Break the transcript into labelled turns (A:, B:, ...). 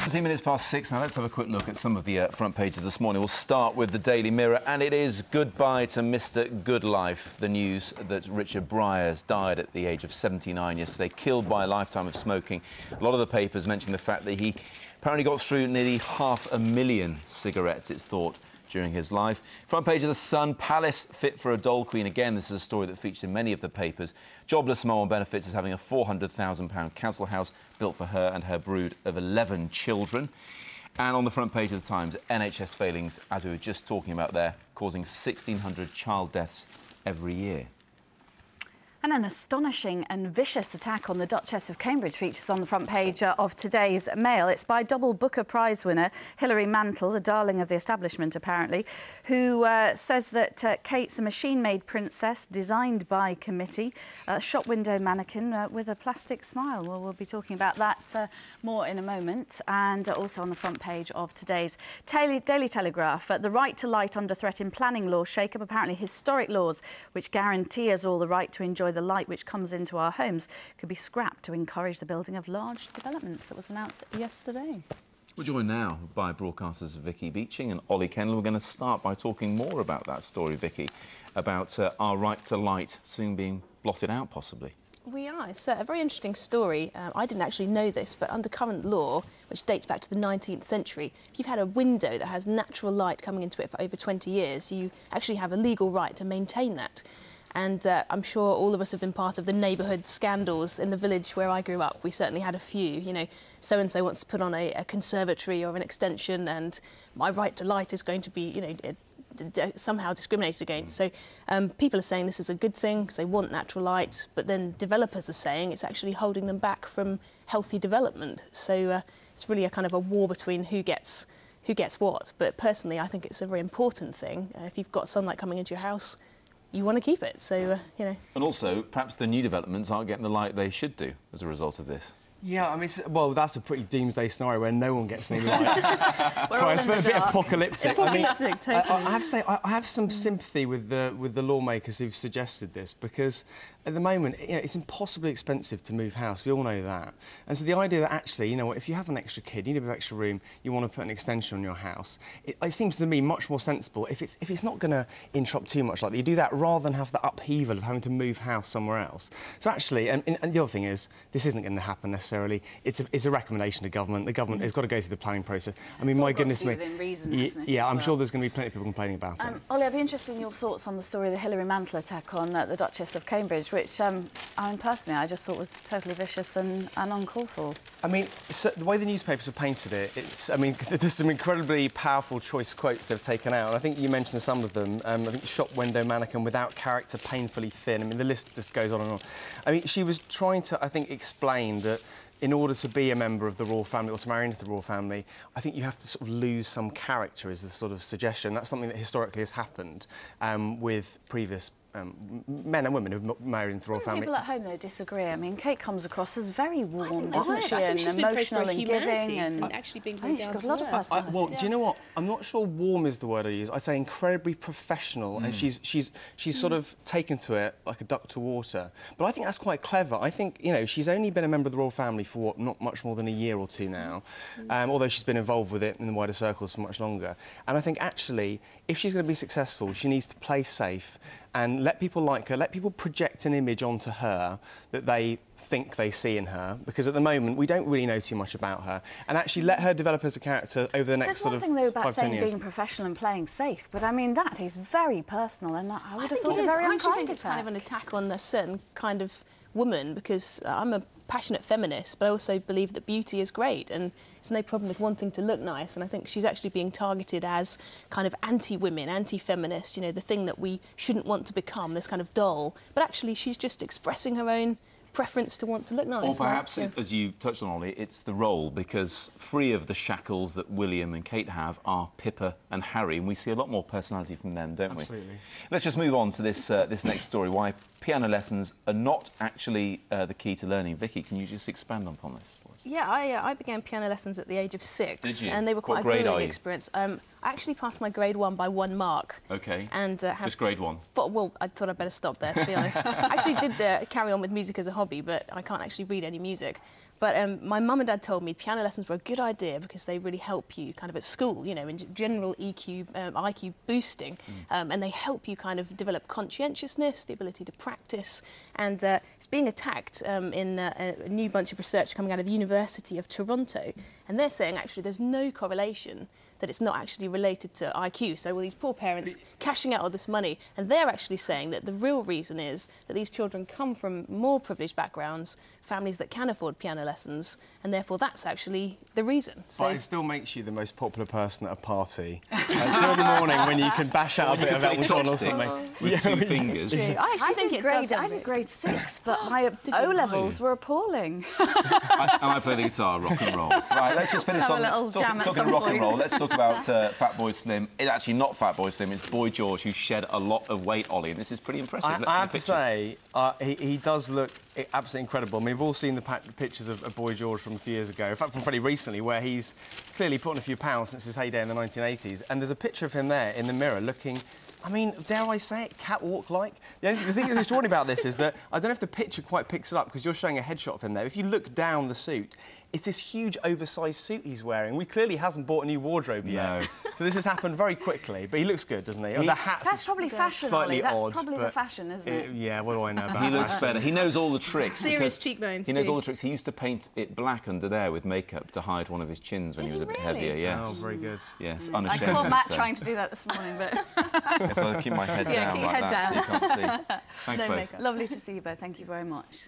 A: 17 minutes past 6 now. Let's have a quick look at some of the front pages this morning. We'll start with the Daily Mirror, and it is goodbye to Mr. Goodlife. The news that Richard Bryars died at the age of 79 yesterday, killed by a lifetime of smoking. A lot of the papers mention the fact that he apparently got through nearly 500,000 cigarettes, it's thought, during his life. Front page of The Sun, Palace fit for a doll queen. Again, this is a story that features in many of the papers. Jobless mum on benefits is having a £400,000 council house built for her and her brood of 11 children. And on the front page of The Times, NHS failings, as we were just talking about there, causing 1,600 child deaths every year.
B: And an astonishing and vicious attack on the Duchess of Cambridge features on the front page of today's Mail. It's by double Booker Prize winner Hilary Mantel, the darling of the establishment apparently, who says that Kate's a machine-made princess designed by committee, a shop window mannequin with a plastic smile. Well, we'll be talking about that more in a moment. And also on the front page of today's Daily Telegraph, the right to light under threat in planning law shake-up. Apparently historic laws which guarantee us all the right to enjoy the light which comes into our homes could be scrapped to encourage the building of large developments. That was announced yesterday.
A: We're joined now by broadcasters Vicky Beeching and Ollie Kendall. We're going to start by talking more about that story, Vicky, about our right to light soon being blotted out, possibly.
C: We are. It's a very interesting story. I didn't actually know this, but under current law, which dates back to the 19th century, if you've had a window that has natural light coming into it for over 20 years, you actually have a legal right to maintain that. And I'm sure all of us have been part of the neighbourhood scandals in the village where I grew up. We certainly had a few. You know, so-and-so wants to put on a conservatory or an extension, and my right to light is going to be, you know, somehow discriminated against. So people are saying this is a good thing because they want natural light, but then developers are saying it's actually holding them back from healthy development. So it's really a kind of a war between who gets what. But personally, I think it's a very important thing. If you've got sunlight coming into your house, you want to keep it, so, you know. And
A: also, perhaps the new developments aren't getting the light they should do as a result of this.
D: Yeah, I mean, well, that's a pretty doomsday scenario where no one gets any light.
B: We're all in the
D: a bit apocalyptic.
C: Apocalyptic, totally.
D: I have to say, I have some sympathy with the lawmakers who've suggested this, because at the moment, you know, it's impossibly expensive to move house. We all know that. And so the idea that actually, you know what, if you have an extra kid, you need a bit of extra room, you want to put an extension on your house, it seems to me much more sensible if it's not going to interrupt too much like that. You do that rather than have the upheaval of having to move house somewhere else. So actually, and the other thing is, this isn't going to happen necessarily. It's a recommendation to government. The government has got to go through the planning process. I mean, my goodness me.
B: Within reason, hasn't it,
D: yeah, I'm
B: well?
D: sure there's going to be plenty of people complaining about it.
B: Ollie, I'd be interested in your thoughts on the story of the Hilary Mantel attack on the Duchess of Cambridge, which, I mean, personally, I just thought was totally vicious and uncalled for.
D: I mean, so the way the newspapers have painted it, I mean, there's some incredibly powerful choice quotes they've taken out. And I think you mentioned some of them. I think shop window mannequin, without character, painfully thin. I mean, the list just goes on and on. I mean, she was trying to, I think, explain that in order to be a member of the royal family or to marry into the royal family, I think you have to sort of lose some character, is the sort of suggestion. That's something that historically has happened with previous men and women who've married into the royal family.
B: People at home, though, disagree. I mean, Kate comes across as very warm, doesn't she?
C: I think she's
B: and
C: been praised for
B: emotional and giving.
C: and actually being very down
B: she's got
C: to
B: a lot of
C: earth.
B: personality.
D: Well, do you know what? I'm not sure warm is the word I use. I'd say incredibly professional, and she's sort of taken to it like a duck to water. But I think that's quite clever. I think, you know, she's only been a member of the royal family for, what, not much more than a year or two now, although she's been involved with it in the wider circles for much longer. And I think, actually, if she's going to be successful, she needs to play safe and let people like her, let people project an image onto her that they think they see in her, because at the moment we don't really know too much about her, and actually let her develop as a character over the next sort of 5-10 years.
B: There's one thing, though, about saying being professional and playing safe, but I mean, that is very personal, and I would have thought it very unkind.
C: I actually think it's kind of an attack on a certain kind of woman, because I'm a passionate feminist, but I also believe that beauty is great, and there's no problem with wanting to look nice, and I think she's actually being targeted as kind of anti-women, anti-feminist, you know, the thing that we shouldn't want to become, this kind of doll, but actually she's just expressing her own preference to want to look nice.
A: Or perhaps, as you touched on, Ollie, it's the role, because free of the shackles that William and Kate have are Pippa and Harry, and we see a lot more personality from them, don't we?
D: Absolutely.
A: Let's just move on to this this next story, why piano lessons are not actually the key to learning. Vicky, can you just expand upon this for us?
C: Yeah, I began piano lessons at the age of 6.
A: Did you?
C: And they were quite
A: What grade
C: a grueling
A: are you?
C: experience. I actually passed my grade 1 by 1 mark.
A: OK.
C: And
A: just grade 1?
C: Well, I thought I'd better stop there, to be honest. I actually did carry on with music as a hobby, but I can't actually read any music. But my mum and dad told me piano lessons were a good idea because they really help you kind of at school, you know, in general EQ, IQ boosting, and they help you kind of develop conscientiousness, the ability to practice, and it's being attacked in a new bunch of research coming out of the University of Toronto, and they're saying actually there's no correlation that it's not actually related to IQ. So all these poor parents cashing out all this money, and they're actually saying that the real reason is that these children come from more privileged backgrounds, families that can afford piano lessons, and therefore that's actually the reason. So
D: but it still makes you the most popular person at a party until in the morning when you can bash out a bit of Elton John or something.
A: With 2 fingers.
C: I actually think it does.
B: I did grade 6, but my O-levels were appalling.
A: I play the guitar, rock and roll. Right, let's just finish
B: Have a
A: on
B: little jam at
A: talking
B: some
A: rock and
B: point.
A: roll. Let's talk about Fatboy Slim. It's actually not Fatboy Slim, it's Boy George, who shed a lot of weight, Ollie, and this is pretty impressive.
D: I have to say, he does look absolutely incredible. I mean, we've all seen the pictures of Boy George from a few years ago, in fact, from fairly recently, where he's clearly put on a few pounds since his heyday in the 1980s. And there's a picture of him there in the mirror looking, I mean, dare I say it, catwalk-like? The thing that's extraordinary about this is that I don't know if the picture quite picks it up because you're showing a headshot of him there. If you look down the suit, it's this huge oversized suit he's wearing. We clearly hasn't bought a new wardrobe yet. No. So this has happened very quickly, but he looks good, doesn't he? The hat's
B: That's probably fashion, Ollie. That's
D: odd,
B: probably the fashion, isn't it?
D: Yeah, what do I know about
A: He looks
D: fashion?
A: better. He knows all the tricks.
C: Serious cheekbones,
A: He knows
C: too.
A: all the tricks. He used to paint it black under there with makeup to hide one of his chins when he was a bit heavier, yes.
D: Oh, very good.
A: Yes,
B: I
A: unashamedly
B: caught Matt
A: so.
B: trying to do that this morning, but...
A: Yes, I'll keep my head
B: Yeah,
A: down
B: keep your
A: like
B: head
A: that
B: down.
A: so you can't see. Thanks,
C: No
A: both.
C: makeup.
B: Lovely to see you both. Thank you very much.